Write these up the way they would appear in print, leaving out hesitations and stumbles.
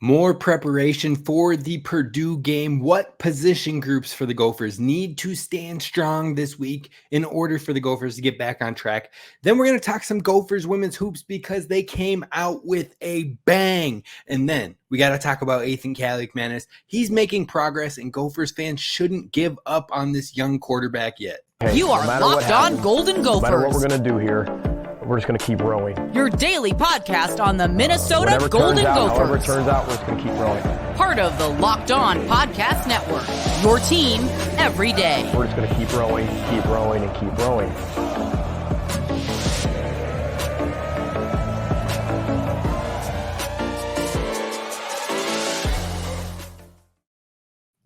More preparation for the Purdue game. What position groups for the Gophers need to stand strong this week in order for the Gophers to get back on track? Then we're going to talk some Gophers women's hoops because they came out with a bang. And then we got to talk about Athan Kaliakmanis. He's making progress, and Gophers fans shouldn't give up on this young quarterback yet. Hey, you are Locked On Golden Gophers. No matter what we're going to do here, we're just going to keep rowing. Your daily podcast on the Minnesota Golden Gophers. However it turns out, we're just going to keep rowing. Part of the Locked On Podcast Network. Your team every day. We're just going to keep rowing, and keep rowing.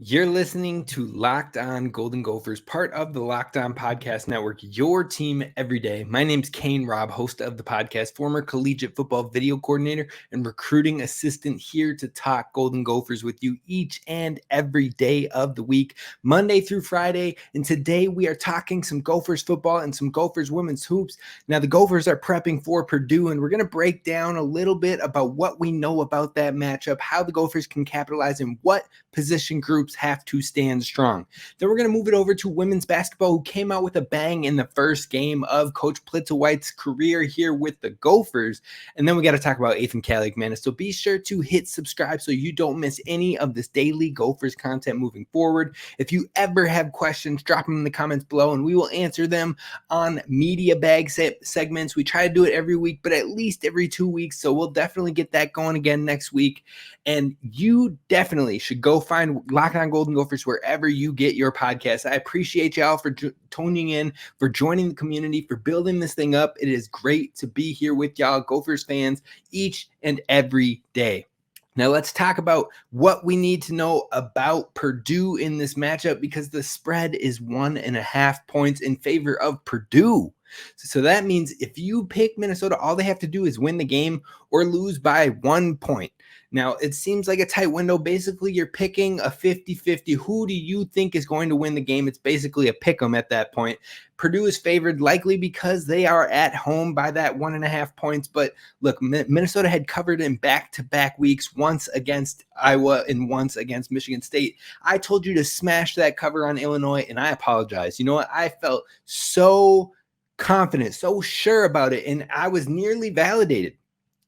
You're listening to Locked On Golden Gophers, part of the Locked On Podcast Network, your team every day. My name's Kane Rob, host of the podcast, former collegiate football video coordinator and recruiting assistant, here to talk Golden Gophers with you each and every day of the week, Monday through Friday. And today we are talking some Gophers football and some Gophers women's hoops. Now the Gophers are prepping for Purdue, and we're going to break down a little bit about what we know about that matchup, how the Gophers can capitalize, and what position groups have to stand strong. Then we're going to move it over to women's basketball, who came out with a bang in the first game of Coach Plittawhite's career here with the Gophers. And then we got to talk about Athan Kaliakmanis. So be sure to hit subscribe so you don't miss any of this daily Gophers content moving forward. If you ever have questions, drop them in the comments below and we will answer them on media bag segments. We try to do it every week, but at least every 2 weeks. So we'll definitely get that going again next week. And you definitely should go find Locked On Golden Gophers wherever you get your podcasts. I appreciate y'all for tuning in, for joining the community, for building this thing up. It is great to be here with y'all, Gophers fans, each and every day. Now let's talk about what we need to know about Purdue in this matchup, because the spread is 1.5 points in favor of Purdue. So that means if you pick Minnesota, all they have to do is win the game or lose by 1 point. Now, it seems like a tight window. Basically, you're picking a 50-50. Who do you think is going to win the game? It's basically a pick 'em at that point. Purdue is favored likely because they are at home by that 1.5 points. But look, Minnesota had covered in back-to-back weeks, once against Iowa and once against Michigan State. I told you to smash that cover on Illinois, and I apologize. You know what? I felt so confident, so sure about it, and I was nearly validated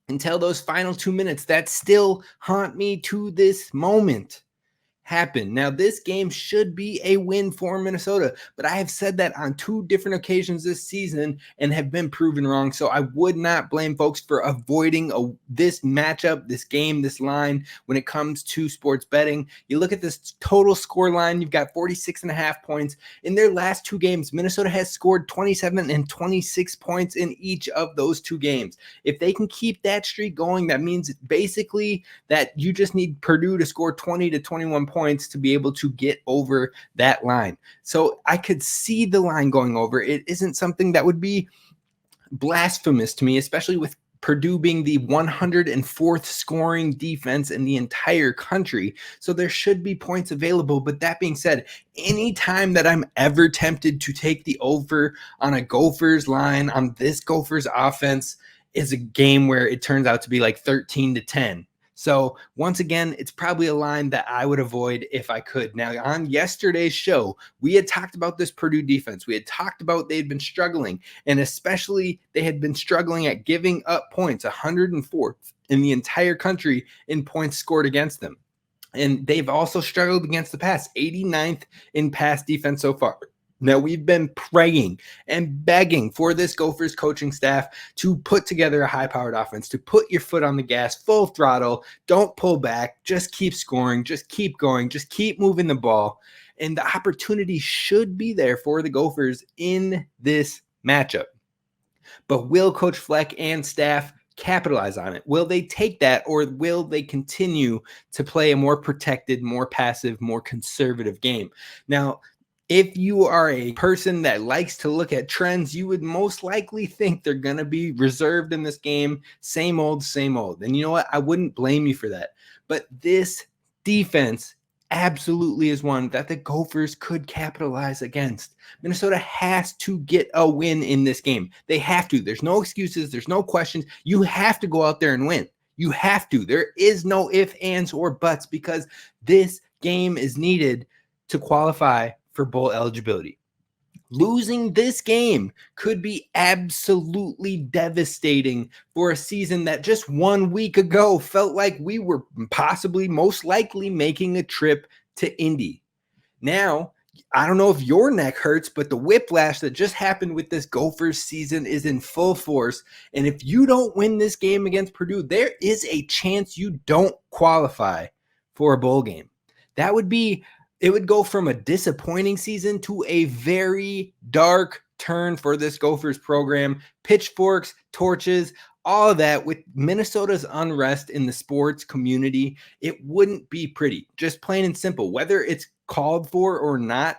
until those final 2 minutes that still haunt me to this moment happen. Now, this game should be a win for Minnesota, but I have said that on 2 different occasions this season and have been proven wrong. So I would not blame folks for avoiding this matchup, this game, this line when it comes to sports betting. You look at this total score line, you've got 46.5 points. In their last 2 games, Minnesota has scored 27 and 26 points in each of those 2 games. If they can keep that streak going, that means basically that you just need Purdue to score 20 to 21 points to be able to get over that line. So I could see the line going over. It isn't something that would be blasphemous to me, especially with Purdue being the 104th scoring defense in the entire country. So there should be points available. But that being said, anytime that I'm ever tempted to take the over on a Gophers line, on this Gophers offense, is a game where it turns out to be like 13-10. So once again, it's probably a line that I would avoid if I could. Now, on yesterday's show, we had talked about this Purdue defense. We had talked about they had been struggling, and especially they had been struggling at giving up points, 104th in the entire country in points scored against them. And they've also struggled against the pass, 89th in pass defense so far. Now, we've been praying and begging for this Gophers coaching staff to put together a high-powered offense, to put your foot on the gas, full throttle, don't pull back, just keep scoring, just keep going, just keep moving the ball. And the opportunity should be there for the Gophers in this matchup. But will Coach Fleck and staff capitalize on it? Will they take that, or will they continue to play a more protected, more passive, more conservative game? Now, if you are a person that likes to look at trends, you would most likely think they're going to be reserved in this game. Same old, same old. And you know what? I wouldn't blame you for that. But this defense absolutely is one that the Gophers could capitalize against. Minnesota has to get a win in this game. They have to. There's no excuses. There's no questions. You have to go out there and win. You have to. There is no ifs, ands, or buts because this game is needed to qualify for bowl eligibility. Losing this game could be absolutely devastating for a season that just 1 week ago felt like we were possibly most likely making a trip to Indy. Now, I don't know if your neck hurts, but the whiplash that just happened with this Gophers season is in full force. And if you don't win this game against Purdue, there is a chance you don't qualify for a bowl game. It would go from a disappointing season to a very dark turn for this Gophers program. Pitchforks, torches, all of that with Minnesota's unrest in the sports community. It wouldn't be pretty, just plain and simple. Whether it's called for or not,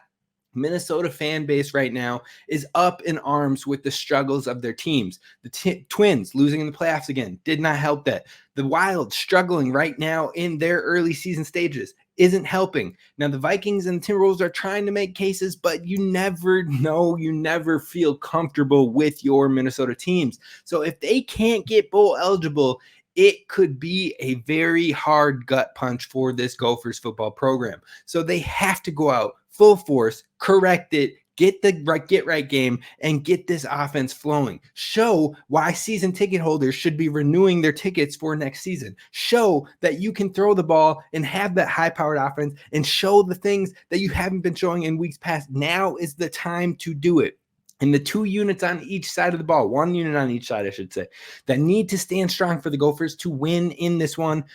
Minnesota fan base right now is up in arms with the struggles of their teams. The Twins losing in the playoffs again did not help that. The Wild struggling right now in their early season stages isn't helping. Now, the Vikings and the Timberwolves are trying to make cases, but you never know. You never feel comfortable with your Minnesota teams. So if they can't get bowl eligible, it could be a very hard gut punch for this Gophers football program. So they have to go out full force, correct it, get right game, and get this offense flowing. Show why season ticket holders should be renewing their tickets for next season. Show that you can throw the ball and have that high-powered offense, and show the things that you haven't been showing in weeks past. Now is the time to do it. And the 2 units on each side of the ball, 1 unit on each side, I should say, that need to stand strong for the Gophers to win in this one.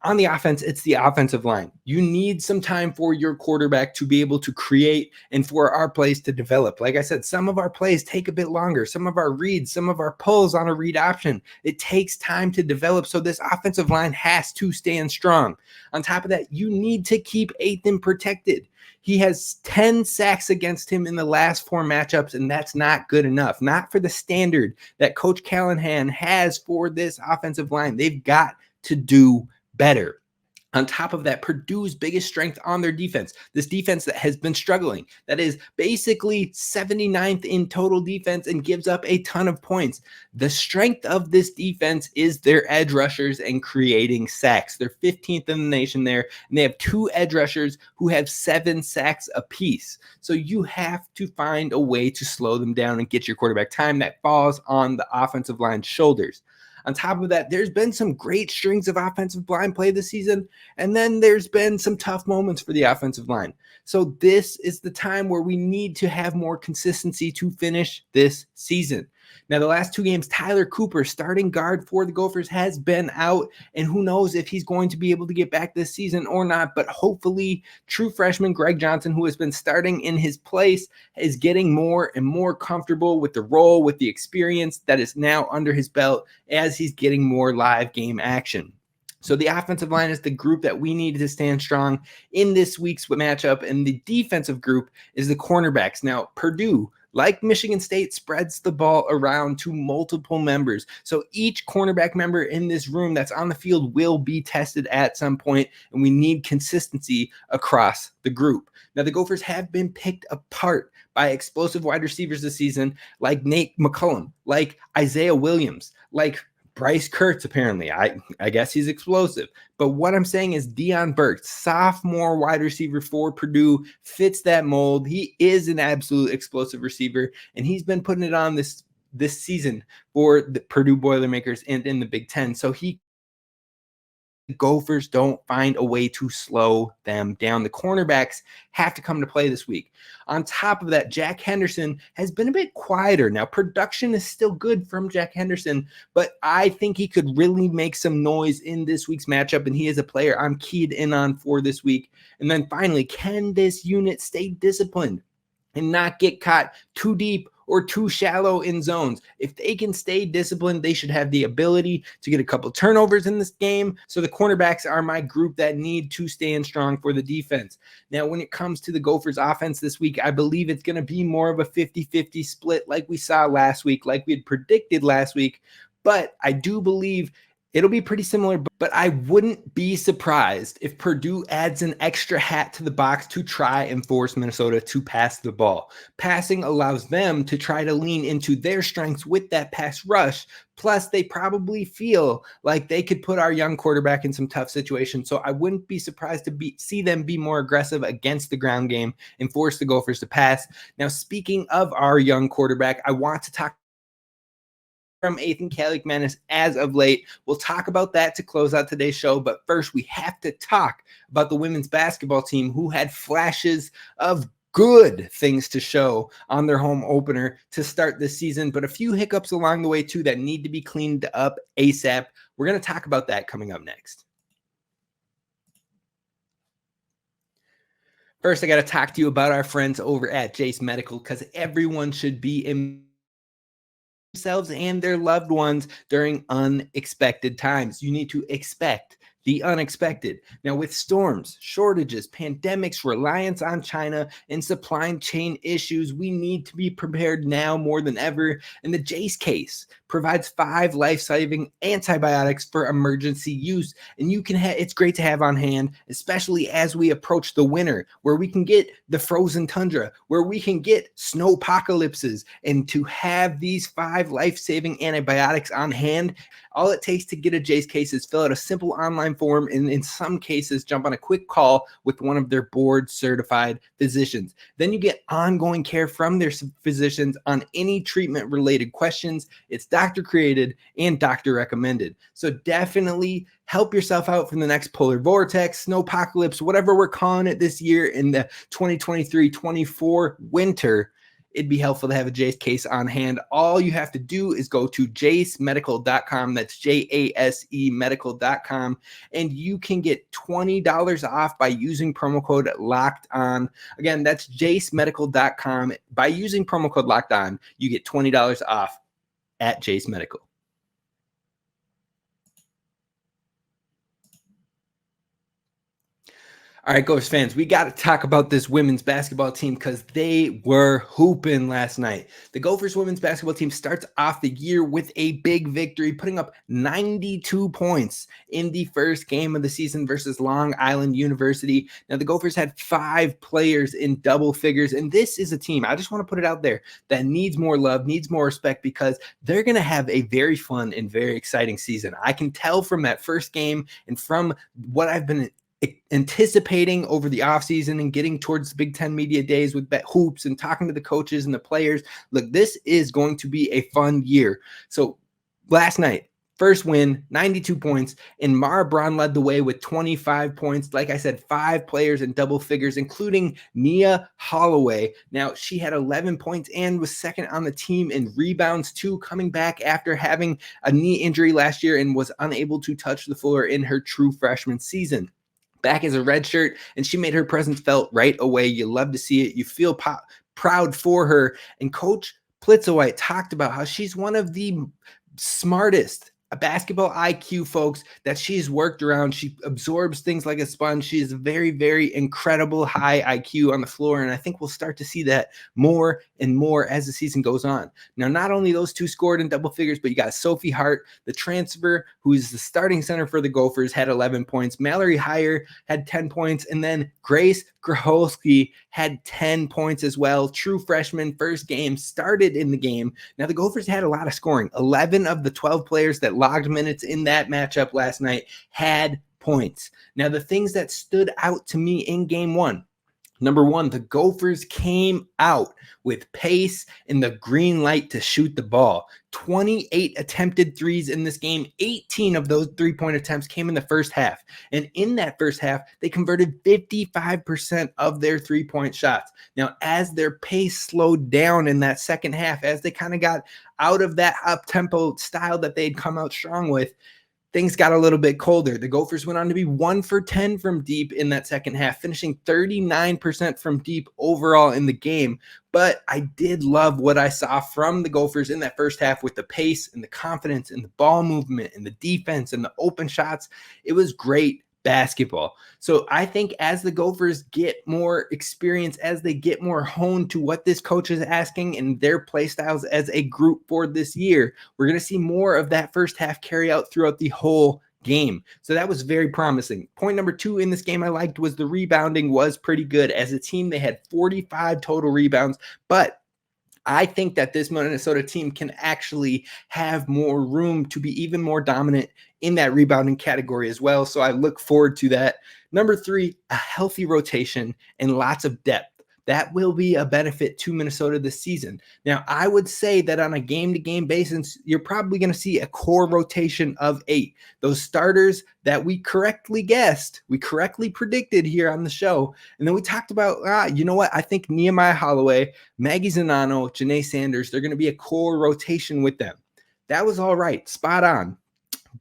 On the offense, it's the offensive line. You need some time for your quarterback to be able to create and for our plays to develop. Like I said, some of our plays take a bit longer. Some of our reads, some of our pulls on a read option, it takes time to develop. So this offensive line has to stand strong. On top of that, you need to keep Athan protected. He has 10 sacks against him in the last 4 matchups, and that's not good enough. Not for the standard that Coach Callahan has for this offensive line. They've got to do better. On top of that, Purdue's biggest strength on their defense, this defense that has been struggling, that is basically 79th in total defense and gives up a ton of points. The strength of this defense is their edge rushers and creating sacks. They're 15th in the nation there, and they have 2 edge rushers who have 7 sacks apiece. So you have to find a way to slow them down and get your quarterback time that falls on the offensive line's shoulders. On top of that, there's been some great strings of offensive line play this season, and then there's been some tough moments for the offensive line. So this is the time where we need to have more consistency to finish this season. Now, the last 2 games, Tyler Cooper, starting guard for the Gophers, has been out, and who knows if he's going to be able to get back this season or not, but hopefully true freshman Greg Johnson, who has been starting in his place, is getting more and more comfortable with the role, with the experience that is now under his belt as he's getting more live game action. So the offensive line is the group that we need to stand strong in this week's matchup, and the defensive group is the cornerbacks. Now, Purdue, like Michigan State, spreads the ball around to multiple members. So each cornerback member in this room that's on the field will be tested at some point, and we need consistency across the group. Now, the Gophers have been picked apart by explosive wide receivers this season, like Nate McCullum, like Isaiah Williams, like Bryce Kurtz, apparently. I guess he's explosive. But what I'm saying is Deion Burks, sophomore wide receiver for Purdue, fits that mold. He is an absolute explosive receiver, and he's been putting it on this season for the Purdue Boilermakers and in the Big Ten. So the Gophers don't find a way to slow them down. The cornerbacks have to come to play this week. On top of that, Jack Henderson has been a bit quieter. Now, production is still good from Jack Henderson, but I think he could really make some noise in this week's matchup, and he is a player I'm keyed in on for this week. And then finally, can this unit stay disciplined and not get caught too deep or too shallow in zones? If they can stay disciplined, they should have the ability to get a couple turnovers in this game. So the cornerbacks are my group that need to stand strong for the defense. Now, when it comes to the Gophers offense this week, I believe it's going to be more of a 50-50 split like we saw last week, like we had predicted last week. But I do believe It'll be pretty similar, but I wouldn't be surprised if Purdue adds an extra hat to the box to try and force Minnesota to pass the ball. Passing allows them to try to lean into their strengths with that pass rush. Plus, they probably feel like they could put our young quarterback in some tough situations. So I wouldn't be surprised to see them be more aggressive against the ground game and force the Gophers to pass. Now, speaking of our young quarterback, I want to talk from Athan Kaliakmanis as of late. We'll talk about that to close out today's show. But first, we have to talk about the women's basketball team who had flashes of good things to show on their home opener to start this season, but a few hiccups along the way too that need to be cleaned up ASAP. We're going to talk about that coming up next. First, I got to talk to you about our friends over at Jase Medical, because everyone should be in themselves and their loved ones during unexpected times. You need to expect the unexpected. Now, with storms, shortages, pandemics, reliance on China, and supply chain issues, we need to be prepared now more than ever. And the Jase case provides 5 life-saving antibiotics for emergency use. And you can it's great to have on hand, especially as we approach the winter, where we can get the frozen tundra, where we can get snow apocalypses. And to have these 5 life-saving antibiotics on hand, all it takes to get a Jase case is fill out a simple online form, and in some cases, jump on a quick call with one of their board-certified physicians. Then you get ongoing care from their physicians on any treatment-related questions. It's doctor-created and doctor-recommended. So definitely help yourself out from the next polar vortex, snow apocalypse, whatever we're calling it this year in the 2023-24 winter. It'd be helpful to have a Jase case on hand. All you have to do is go to jasemedical.com. That's JASE medical.com. And you can get $20 off by using promo code Locked On. Again, that's jasemedical.com. By using promo code Locked On, you get $20 off at Jase Medical. All right, Gophers fans, we got to talk about this women's basketball team because they were hooping last night. The Gophers women's basketball team starts off the year with a big victory, putting up 92 points in the first game of the season versus Long Island University. Now, the Gophers had 5 players in double figures, and this is a team, I just want to put it out there, that needs more love, needs more respect, because they're going to have a very fun and very exciting season. I can tell from that first game and from what I've been anticipating over the offseason and getting towards the Big Ten media days with Bet Hoops and talking to the coaches and the players. Look, this is going to be a fun year. So last night, first win, 92 points, and Mara Braun led the way with 25 points. Like I said, 5 players in double figures, including Nia Holloway. Now, she had 11 points and was second on the team in rebounds too, coming back after having a knee injury last year and was unable to touch the floor in her true freshman season. Back as a redshirt, and she made her presence felt right away. You love to see it. You feel proud for her. And Coach Plitzowite talked about how she's one of the smartest basketball IQ folks that she's worked around. She absorbs things like a sponge. She is very, very incredible high IQ on the floor, and I think we'll start to see that more and more as the season goes on. Now, not only those 2 scored in double figures, but you got Sophie Hart, the transfer, who is the starting center for the Gophers, had 11 points. Mallory Heyer had 10 points, and then Grace Grholski had 10 points as well. True freshman, first game, started in the game. Now, the Gophers had a lot of scoring. 11 of the 12 players that logged minutes in that matchup last night had points. Now, the things that stood out to me in game 1, number 1, the Gophers came out with pace and the green light to shoot the ball. 28 attempted threes in this game. 18 of those 3-point attempts came in the first half. And in that first half, they converted 55% of their 3-point shots. Now, as their pace slowed down in that second half, as they kind of got out of that up-tempo style that they'd come out strong with, things got a little bit colder. The Gophers went on to be 1 for 10 from deep in that second half, finishing 39% from deep overall in the game. But I did love what I saw from the Gophers in that first half with the pace and the confidence and the ball movement and the defense and the open shots. It was great basketball. So I think as the Gophers get more experience, as they get more honed to what this coach is asking and their play styles as a group for this year, we're going to see more of that first half carry out throughout the whole game. So that was very promising. Point number 2 in this game I liked was the rebounding was pretty good. As a team, they had 45 total rebounds, but I think that this Minnesota team can actually have more room to be even more dominant in that rebounding category as well. So I look forward to that. Number 3, a healthy rotation and lots of depth. That will be a benefit to Minnesota this season. Now, I would say that on a game-to-game basis, you're probably going to see a core rotation of 8. Those starters that we correctly guessed, we correctly predicted here on the show. And then we talked about, you know what? I think Nehemiah Holloway, Maggie Zanano, Janae Sanders, they're going to be a core rotation with them. That was all right. Spot on.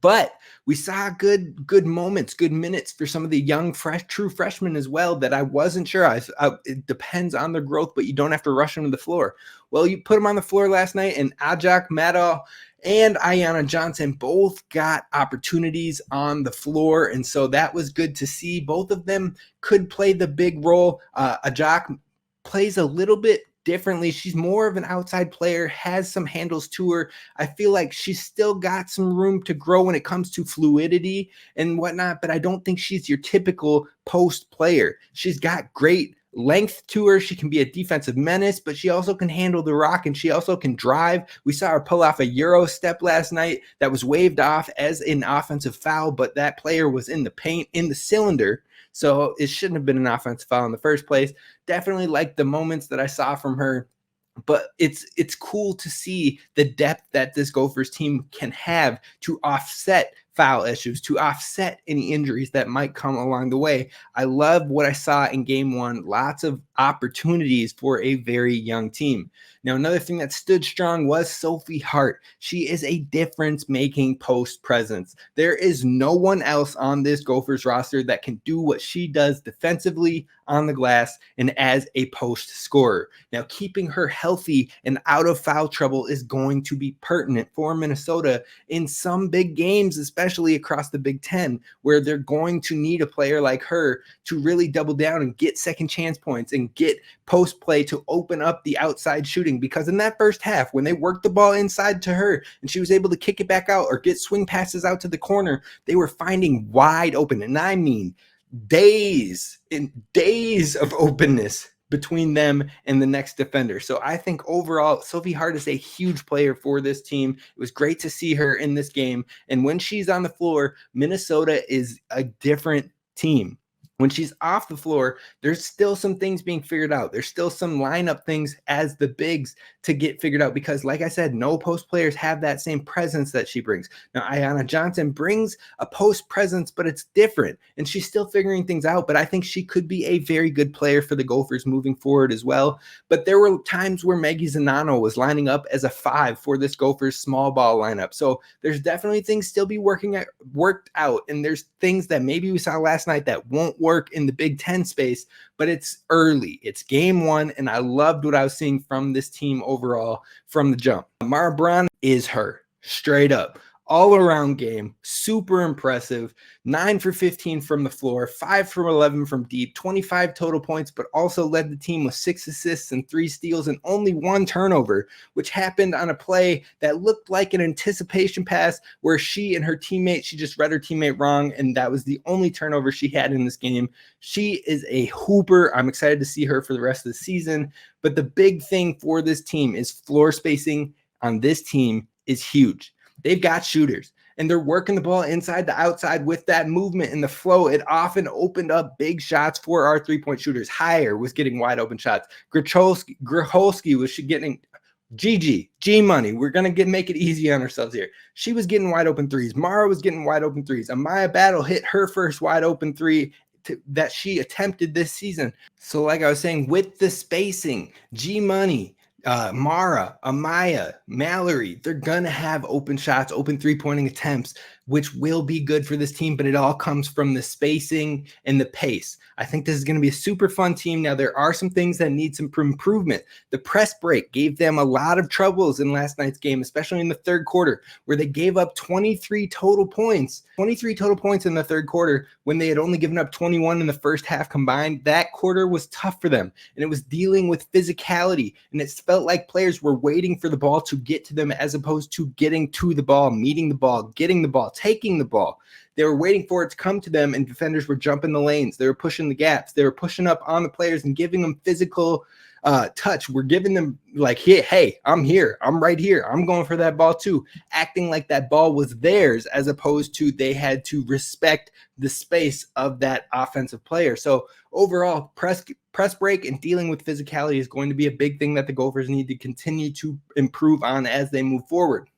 But we saw good moments, good minutes for some of the young, true freshmen as well that I wasn't sure. It depends on their growth, but you don't have to rush them to the floor. Well, you put them on the floor last night, and Ajak Maddow and Ayanna Johnson both got opportunities on the floor, and so that was good to see. Both of them could play the big role. Ajak plays a little bit differently. She's more of an outside player, has some handles to her. I feel like she's still got some room to grow when it comes to fluidity and whatnot, but I don't think she's your typical post player. She's got great length to her. She can be a defensive menace, but she also can handle the rock, and she also can drive. We saw her pull off a Euro step last night that was waved off as an offensive foul, but that player was in the paint, in the cylinder. So it shouldn't have been an offensive foul in the first place. Definitely like the moments that I saw from her, but it's cool to see the depth that this Gophers team can have to offset foul issues, to offset any injuries that might come along the way. I love what I saw in game 1. Lots of opportunities for a very young team. Now, another thing that stood strong was Sophie Hart. She is a difference-making post presence. There is no one else on this Gophers roster that can do what she does defensively, on the glass, and as a post scorer. Now, keeping her healthy and out of foul trouble is going to be pertinent for Minnesota in some big games, especially across the Big Ten, where they're going to need a player like her to really double down and get second chance points and get post play to open up the outside shooting. Because in that first half, when they worked the ball inside to her and she was able to kick it back out or get swing passes out to the corner, they were finding wide open. And I mean, days and days of openness between them and the next defender. So I think overall, Sophie Hart is a huge player for this team. It was great to see her in this game. And when she's on the floor, Minnesota is a different team. When she's off the floor, there's still some things being figured out. There's still some lineup things as the bigs to get figured out because, like I said, no post players have that same presence that she brings. Now, Ayanna Johnson brings a post presence, but it's different, and she's still figuring things out, but I think she could be a very good player for the Gophers moving forward as well. But there were times where Maggie Zanano was lining up as a 5 for this Gophers small ball lineup. So there's definitely things still be worked out, and there's things that maybe we saw last night that won't work in the Big Ten space, but it's early. It's game 1, and I loved what I was seeing from this team overall from the jump. Mara Braun is her, straight up. All-around game, super impressive. 9 for 15 from the floor, 5 from 11 from deep, 25 total points, but also led the team with 6 assists and 3 steals and only 1 turnover, which happened on a play that looked like an anticipation pass where she and her teammate, she just read her teammate wrong, and that was the only turnover she had in this game. She is a hooper. I'm excited to see her for the rest of the season, but the big thing for this team is floor spacing on this team is huge. They've got shooters, and they're working the ball inside to outside with that movement and the flow. It often opened up big shots for our three-point shooters. Higher was getting wide open shots. Gracholski was getting G-Money. We're going to make it easy on ourselves here. She was getting wide open threes. Mara was getting wide open threes. Amaya Battle hit her first wide open three that she attempted this season. So like I was saying, with the spacing, G-Money, Mara, Amaya, Mallory, they're going to have open shots, open three-pointing attempts. which will be good for this team, but it all comes from the spacing and the pace. I think this is going to be a super fun team. Now, there are some things that need some improvement. The press break gave them a lot of troubles in last night's game, especially in the third quarter, where they gave up 23 total points in the third quarter when they had only given up 21 in the first half combined. That quarter was tough for them, and it was dealing with physicality, and it felt like players were waiting for the ball to get to them as opposed to getting to the ball, meeting the ball, getting the ball, taking the ball. They were waiting for it to come to them, and defenders were jumping the lanes. They were pushing the gaps. They were pushing up on the players and giving them physical touch. We're giving them like, hey, I'm here. I'm right here. I'm going for that ball too. Acting like that ball was theirs as opposed to they had to respect the space of that offensive player. So overall, press break and dealing with physicality is going to be a big thing that the Gophers need to continue to improve on as they move forward.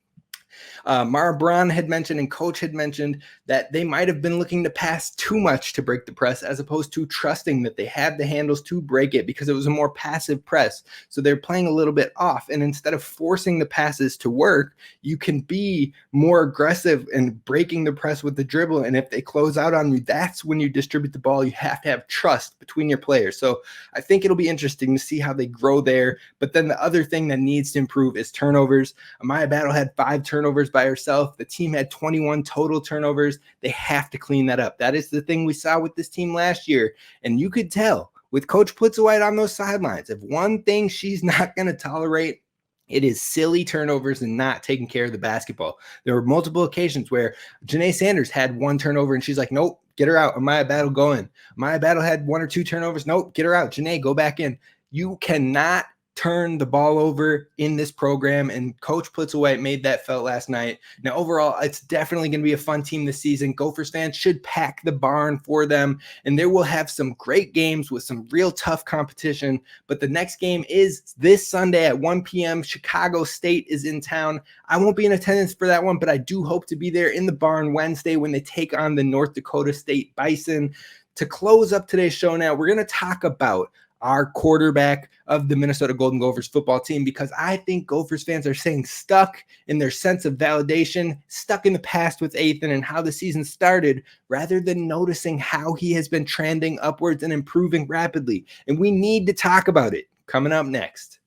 Mara Braun had mentioned and coach had mentioned that they might have been looking to pass too much to break the press as opposed to trusting that they have the handles to break it because it was a more passive press. So they're playing a little bit off. And instead of forcing the passes to work, you can be more aggressive and breaking the press with the dribble. And if they close out on you, that's when you distribute the ball. You have to have trust between your players. So I think it'll be interesting to see how they grow there. But then the other thing that needs to improve is turnovers. Amaya Battle had 5 turnovers by herself. The team had 21 total turnovers. They have to clean that up. That is the thing we saw with this team last year. And you could tell with Coach Plitzowite on those sidelines, if one thing she's not going to tolerate, it is silly turnovers and not taking care of the basketball. There were multiple occasions where Janae Sanders had 1 turnover and she's like, nope, get her out. Amaya Battle, go in. Amaya Battle had 1 or 2 turnovers. Nope, get her out. Janae, go back in. You cannot turn the ball over in this program, and Coach Plitzowite made that felt last night. Now, overall, it's definitely going to be a fun team this season. Gophers fans should pack the barn for them, and they will have some great games with some real tough competition. But the next game is this Sunday at 1 p.m. Chicago State is in town. I won't be in attendance for that one, but I do hope to be there in the barn Wednesday when they take on the North Dakota State Bison. To close up today's show now, we're going to talk about our quarterback of the Minnesota Golden Gophers football team, because I think Gophers fans are staying stuck in their sense of validation, stuck in the past with Athan and how the season started, rather than noticing how he has been trending upwards and improving rapidly. And we need to talk about it coming up next.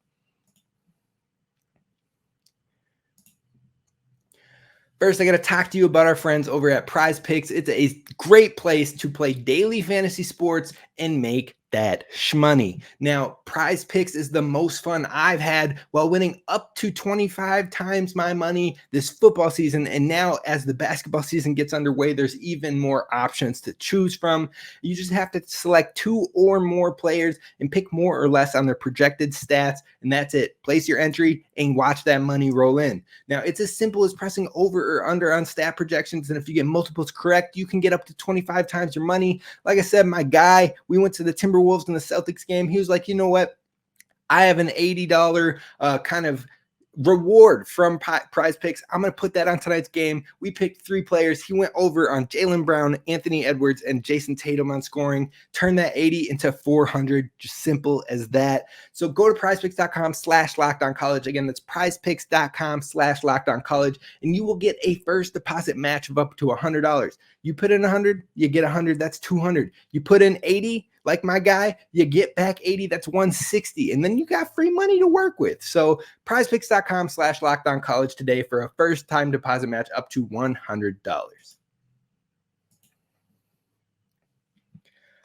First, I got to talk to you about our friends over at Prize Picks. It's a great place to play daily fantasy sports and make that shmoney. Now, Prize Picks is the most fun I've had while winning up to 25 times my money this football season. And now as the basketball season gets underway, there's even more options to choose from. You just have to select 2 or more players and pick more or less on their projected stats. And that's it. Place your entry and watch that money roll in. Now, it's as simple as pressing over or under on stat projections. And if you get multiples correct, you can get up to 25 times your money. Like I said, my guy, we went to the Timberwolves in the Celtics game. He was like, you know what? I have an $80 kind of reward from Prize Picks. I'm going to put that on tonight's game. We picked 3 players. He went over on Jaylen Brown, Anthony Edwards, and Jason Tatum on scoring. Turn that 80 into 400. Just simple as that. So go to prizepicks.com/lockedoncollege. Again, that's prizepicks.com/lockedoncollege, and you will get a first deposit match of up to $100. You put in 100, you get 100. That's 200. You put in 80, like my guy, you get back 80. That's 160. And then you got free money to work with. So prizepicks.com/lockedoncollege today for a first time deposit match up to $100.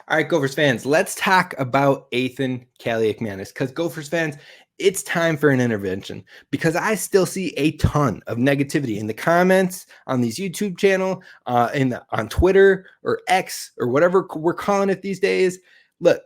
All right, Gophers fans, let's talk about Athan Kaliakmanis, because Gophers fans, it's time for an intervention, because I still see a ton of negativity in the comments on these YouTube channel, on Twitter or X or whatever we're calling it these days. Look,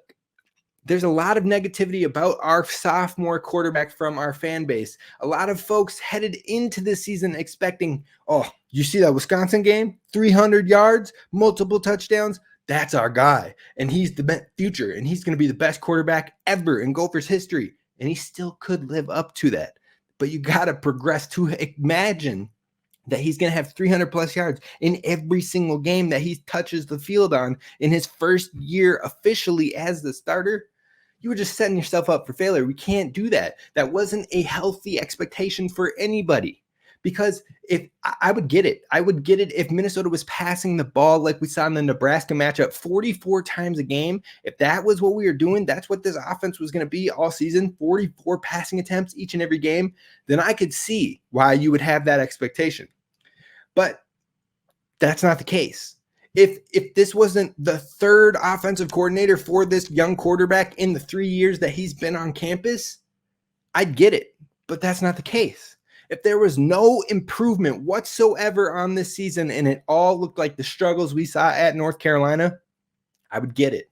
there's a lot of negativity about our sophomore quarterback from our fan base. A lot of folks headed into this season expecting, oh, you see that Wisconsin game? 300 yards, multiple touchdowns. That's our guy. And he's the future. And he's going to be the best quarterback ever in Gophers history. And he still could live up to that. But you got to progress to imagine that he's going to have 300 plus yards in every single game that he touches the field on in his first year officially as the starter. You were just setting yourself up for failure. We can't do that. That wasn't a healthy expectation for anybody. Because if I would get it, if Minnesota was passing the ball like we saw in the Nebraska matchup 44 times a game. If that was what we were doing, that's what this offense was going to be all season, 44 passing attempts each and every game, then I could see why you would have that expectation. But that's not the case. If this wasn't the third offensive coordinator for this young quarterback in the 3 years that he's been on campus, I'd get it. But that's not the case. If there was no improvement whatsoever on this season and it all looked like the struggles we saw at North Carolina, I would get it.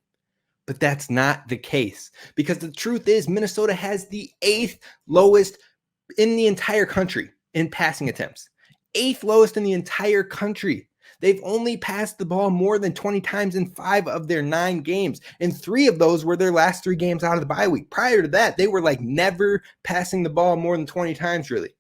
But that's not the case, because the truth is Minnesota has the 8th lowest in the entire country in passing attempts. 8th lowest in the entire country. They've only passed the ball more than 20 times in 5 of their 9 games. And 3 of those were their last 3 games out of the bye week. Prior to that, they were like never passing the ball more than 20 times, really.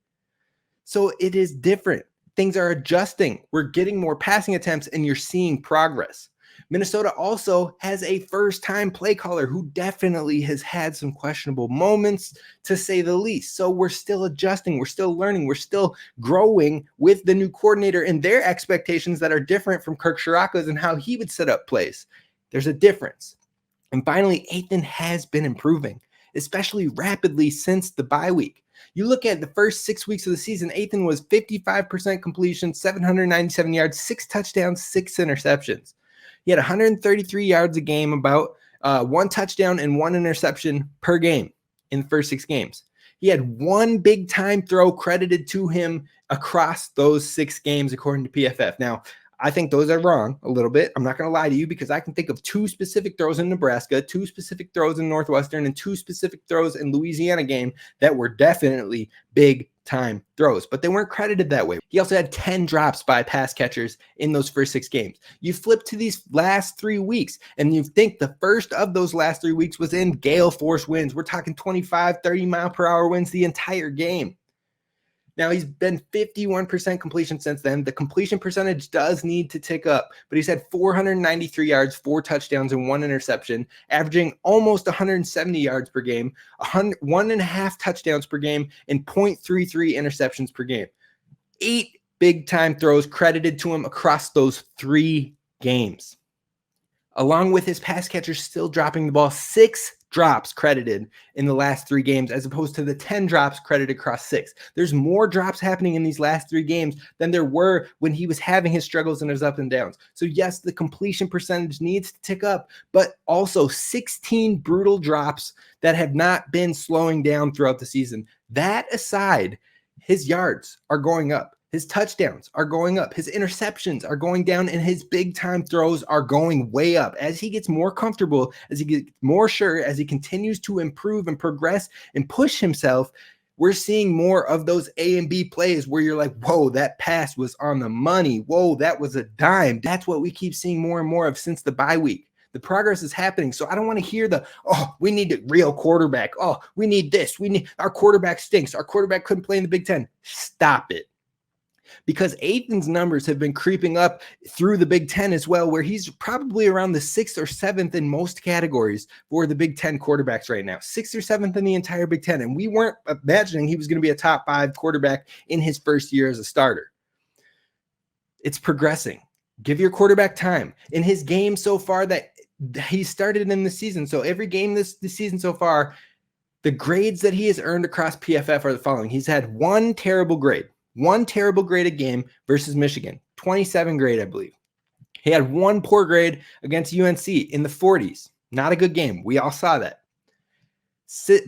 So it is different. Things are adjusting. We're getting more passing attempts and you're seeing progress. Minnesota also has a first-time play caller who definitely has had some questionable moments, to say the least. So we're still adjusting. We're still learning. We're still growing with the new coordinator and their expectations that are different from Kirk Ciarrocca's and how he would set up plays. There's a difference. And finally, Athan has been improving, especially rapidly since the bye week. You look at the first 6 weeks of the season, Athan was 55% completion, 797 yards, 6 touchdowns, 6 interceptions. He had 133 yards a game, about 1 touchdown and 1 interception per game in the first 6 games. He had 1 big-time throw credited to him across those 6 games, according to PFF. Now, I think those are wrong a little bit. I'm not going to lie to you, because I can think of 2 specific throws in Nebraska, 2 specific throws in Northwestern, and 2 specific throws in Louisiana game that were definitely big-time throws, but they weren't credited that way. He also had 10 drops by pass catchers in those first 6 games. You flip to these last 3 weeks, and you think the first of those last 3 weeks was in gale force winds. We're talking 25, 30 mile per hour winds the entire game. Now, he's been 51% completion since then. The completion percentage does need to tick up, but he's had 493 yards, 4 touchdowns, and 1 interception, averaging almost 170 yards per game, 1.5 touchdowns per game, and 0.33 interceptions per game. 8 big-time throws credited to him across those 3 games. Along with his pass catchers still dropping the ball, 6 drops credited in the last 3 games, as opposed to the 10 drops credited across 6. There's more drops happening in these last 3 games than there were when he was having his struggles and his up and downs. So yes, the completion percentage needs to tick up, but also 16 brutal drops that have not been slowing down throughout the season. That aside, his yards are going up. His touchdowns are going up. His interceptions are going down, and his big-time throws are going way up. As he gets more comfortable, as he gets more sure, as he continues to improve and progress and push himself, we're seeing more of those A and B plays where you're like, whoa, that pass was on the money. Whoa, that was a dime. That's what we keep seeing more and more of since the bye week. The progress is happening. So I don't want to hear we need a real quarterback. Oh, we need this. Our quarterback stinks. Our quarterback couldn't play in the Big Ten. Stop it. Because Athan's numbers have been creeping up through the Big Ten as well, where he's probably around the 6th or 7th in most categories for the Big Ten quarterbacks right now. 6th or 7th in the entire Big Ten. And we weren't imagining he was going to be a top 5 quarterback in his first year as a starter. It's progressing. Give your quarterback time. In his game so far that he started in the season, so every game this season so far, the grades that he has earned across PFF are the following. He's had 1 terrible grade. 1 terrible grade a game versus Michigan, 27 grade, I believe. He had 1 poor grade against UNC in the 40s. Not a good game. We all saw that.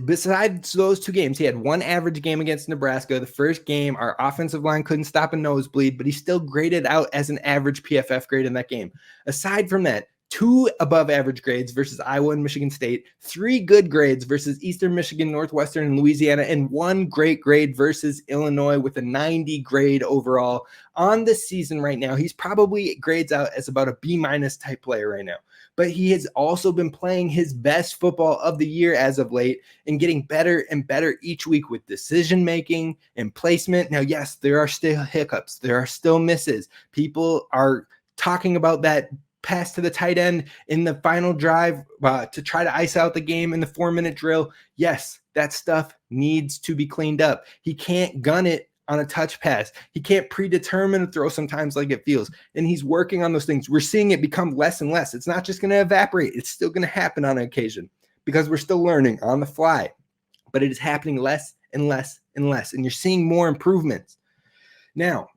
Besides those 2 games, he had 1 average game against Nebraska. The first game, our offensive line couldn't stop a nosebleed, but he still graded out as an average PFF grade in that game. Aside from that, 2 above average grades versus Iowa and Michigan State, 3 good grades versus Eastern Michigan, Northwestern, and Louisiana, and 1 great grade versus Illinois with a 90 grade overall. On the season right now, he's probably grades out as about a B- type player right now. But he has also been playing his best football of the year as of late and getting better and better each week with decision-making and placement. Now, yes, there are still hiccups. There are still misses. People are talking about that pass to the tight end in the final drive to try to ice out the game in the 4-minute drill. Yes, that stuff needs to be cleaned up. He can't gun it on a touch pass. He can't predetermine a throw sometimes like it feels. And he's working on those things. We're seeing it become less and less. It's not just going to evaporate. It's still going to happen on occasion because we're still learning on the fly. But it is happening less and less and less. And you're seeing more improvements. Now,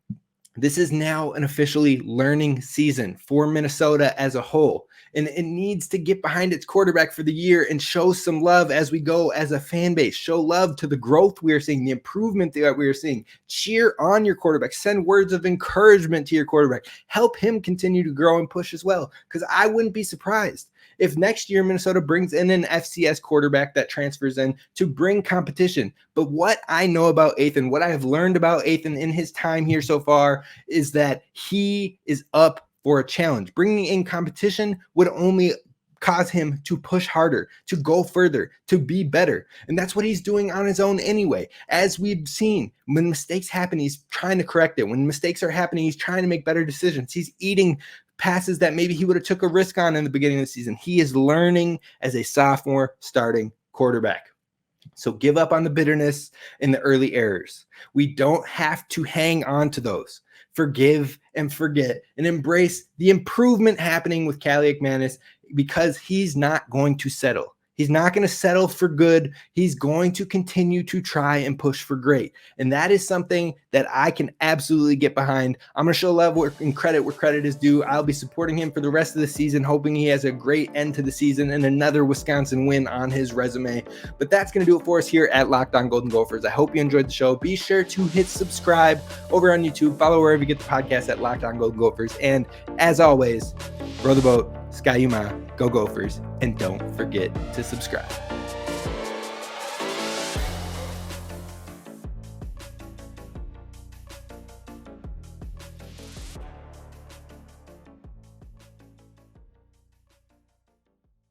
this is now an officially learning season for Minnesota as a whole. And it needs to get behind its quarterback for the year and show some love as we go as a fan base. Show love to the growth we are seeing, the improvement that we are seeing. Cheer on your quarterback. Send words of encouragement to your quarterback. Help him continue to grow and push as well. Because I wouldn't be surprised if next year Minnesota brings in an FCS quarterback that transfers in to bring competition. But what I know about Athan, what I have learned about Athan in his time here so far, is that he is up for a challenge. Bringing in competition would only cause him to push harder, to go further, to be better. And that's what he's doing on his own anyway. As we've seen, when mistakes happen, he's trying to correct it. When mistakes are happening, he's trying to make better decisions. He's eating passes that maybe he would have took a risk on in the beginning of the season. He is learning as a sophomore starting quarterback. So give up on the bitterness and the early errors. We don't have to hang on to those. Forgive and forget and embrace the improvement happening with Kaliakmanis because he's not going to settle. He's not going to settle for good. He's going to continue to try and push for great. And that is something that I can absolutely get behind. I'm going to show love and credit where credit is due. I'll be supporting him for the rest of the season, hoping he has a great end to the season and another Wisconsin win on his resume. But that's going to do it for us here at Locked On Golden Gophers. I hope you enjoyed the show. Be sure to hit subscribe over on YouTube. Follow wherever you get the podcast at Locked On Golden Gophers. And as always, row the boat, Sky Yuma, go Gophers, and don't forget to subscribe.